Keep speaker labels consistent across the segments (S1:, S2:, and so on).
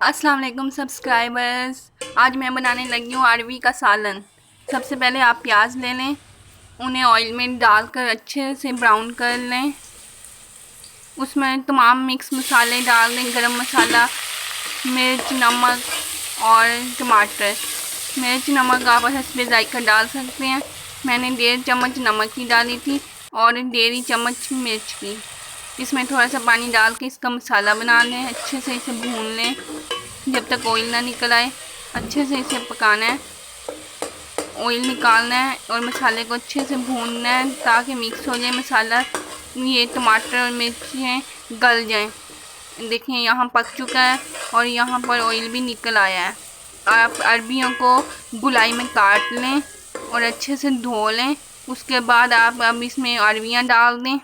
S1: अस्सलाम वालेकुम सब्सक्राइबर्स। आज मैं बनाने लगी हूँ अरवी का सालन। सबसे पहले आप प्याज ले लें, उन्हें ऑयल में डालकर अच्छे से ब्राउन कर लें। उसमें तमाम मिक्स मसाले डाल दें, गरम मसाला, मिर्च, नमक और टमाटर। मिर्च नमक आप हस्बे जायका डाल सकते हैं। मैंने 1.5 चम्मच नमक की डाली थी और 1.5 चम्मच मिर्च की। इसमें थोड़ा सा पानी डाल के इसका मसाला बना लें, अच्छे से इसे भून लें जब तक ऑयल ना निकल आए। अच्छे से इसे पकाना है, ऑयल निकालना है और मसाले को अच्छे से भूनना है ताकि मिक्स हो जाए मसाला। ये टमाटर और मिर्चें गल जाएं। देखिए यहाँ पक चुका है और यहाँ पर ऑयल भी निकल आया है। आप अरबियों को गुलाई में काट लें और अच्छे से धो लें। उसके बाद आप अब इसमें अरबियाँ डाल दें।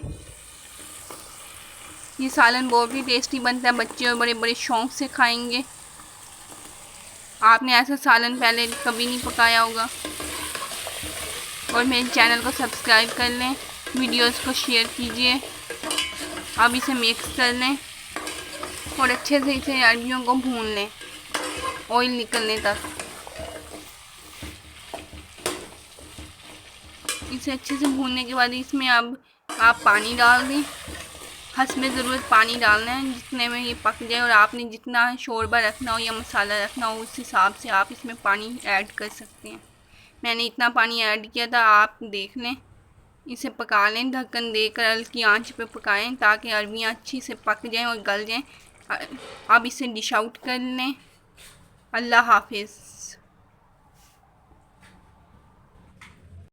S1: ये सालन बहुत ही टेस्टी बनता है, बच्चे और बड़े बड़े शौक़ से खाएंगे। आपने ऐसा सालन पहले कभी नहीं पकाया होगा। और मेरे चैनल को सब्सक्राइब कर लें, वीडियोस को शेयर कीजिए। अब इसे मिक्स कर लें और अच्छे से इसे अरबियों को भून लें ऑयल निकलने तक। इसे अच्छे से भूनने के बाद इसमें अब आप पानी डाल दें। हस्बे ज़रूरत पानी डालना है जितने में ये पक जाए, और आपने जितना शोरबा रखना हो या मसाला रखना हो उस हिसाब से आप इसमें पानी ऐड कर सकते हैं। मैंने इतना पानी ऐड किया था, आप देख लें। इसे पका लें, ढक्कन देकर हल्की आंच पे पकाएं ताकि अरबियाँ अच्छी से पक जाएं और गल जाएं। अब इसे डिश आउट कर लें। अल्लाह हाफिज़।